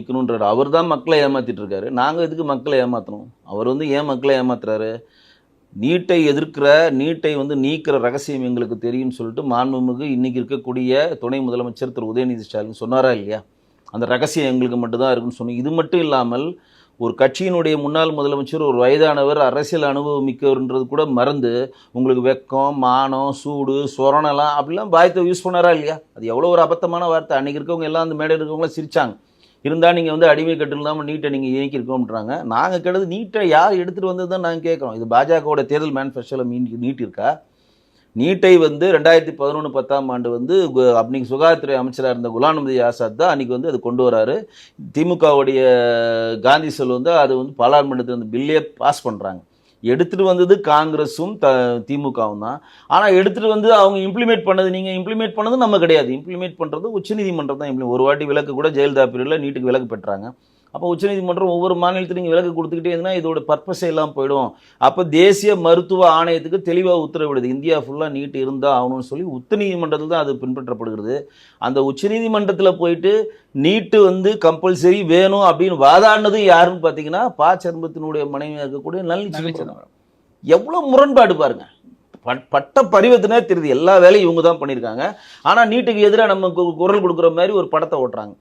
நிற்கணுன்றார். அவர் தான் மக்களை ஏமாற்றிட்டு இருக்காரு. நாங்கள் எதுக்கு மக்களை ஏமாற்றணும்? அவர் வந்து ஏன் மக்களை ஏமாத்துறாரு? நீட்டை எதிர்க்கிற, நீட்டை வந்து நீக்கிற ரகசியம் எங்களுக்கு தெரியும்னு சொல்லிட்டு மாண்புமிகு இன்னைக்கு இருக்கக்கூடிய துணை முதலமைச்சர் திரு உதயநிதி ஸ்டாலின் சொன்னாரா இல்லையா? அந்த ரகசியம் எங்களுக்கு மட்டும்தான் இருக்குன்னு சொன்னோம். இது மட்டும் இல்லாமல் ஒரு கட்சியினுடைய முன்னாள் முதலமைச்சர், ஒரு வயதானவர், அரசியல் அனுபவம் மிக்கவர்ன்றது கூட மறந்து உங்களுக்கு வெக்கம், மானம், சூடு, சொரணலாம் அப்படிலாம் பாயத்தை யூஸ் பண்ணாரா இல்லையா? அது எவ்வளோ ஒரு அபத்தமான வார்த்தை. அன்றைக்கி இருக்கவங்க எல்லாம் அந்த மேடையில் இருக்கவங்களாம் சிரிச்சாங்க. இருந்தால் நீங்கள் வந்து அடிமை கட்டு இல்லாமல் நீட்டை நீங்கள் இயக்கியிருக்கோம்ன்றாங்க. நாங்கள் கேட்டது நீட்டை யார் எடுத்துகிட்டு வந்தது தான் நாங்கள் கேட்குறோம். இது பாஜகவோட தேர்தல் மேனிஃபெஸ்டோவில் நீட் இருக்கா? நீட்டை வந்து 2011 10ஆம் ஆண்டு வந்து அன்றைக்கி சுகாதாரத்துறை அமைச்சராக இருந்த குலாம் நபி ஆசாத் தான் அன்றைக்கி வந்து அது கொண்டு வராரு. திமுகவுடைய காந்தி செல் வந்து அது வந்து பாராளுமன்றத்தில் அந்த பில்லே பாஸ் பண்ணுறாங்க. எடுத்துகிட்டு வந்தது காங்கிரஸும் திமுகவும் தான். ஆனால் எடுத்துகிட்டு வந்து அவங்க இம்ப்ளிமெண்ட் பண்ணது, நீங்கள் இம்ப்ளிமெண்ட் பண்ணது நம்ம கிடையாது. இம்ப்ளிமெண்ட் பண்ணுறது உச்சநீதிமன்றம் தான். ஒரு வாட்டி விலக்கு கூட ஜெயலலிதா பீரியடில் நீட்டுக்கு விலக்கு பெற்றாங்க. அப்போ உச்சநீதிமன்றம் ஒவ்வொரு மாநிலத்திலும் நீங்கள் விலக்கு கொடுத்துக்கிட்டே இருந்தால் இதோட பர்பஸே எல்லாம் போயிடும். அப்போ தேசிய மருத்துவ ஆணையத்துக்கு தெளிவாக உத்தரவிடுது, இந்தியா ஃபுல்லாக நீட் இருந்தால் ஆகணும்னு சொல்லி உச்சநீதிமன்றத்தில் தான் அது பின்பற்றப்படுகிறது. அந்த உச்சநீதிமன்றத்தில் போயிட்டு நீட்டு வந்து கம்பல்சரி வேணும் அப்படின்னு வாதாடினது யாருன்னு பார்த்தீங்கன்னா சண்முகத்தினுடைய மனைவியாக இருக்கக்கூடிய நளினி. எவ்வளோ முரண்பாடு பாருங்க. பட்ட பரிவர்த்தனை தெரியுது, எல்லா வேலையும் இவங்க தான் பண்ணியிருக்காங்க. ஆனால் நீட்டுக்கு எதிராக நம்ம குரல் கொடுக்குற மாதிரி ஒரு படத்தை ஓட்டுறாங்க.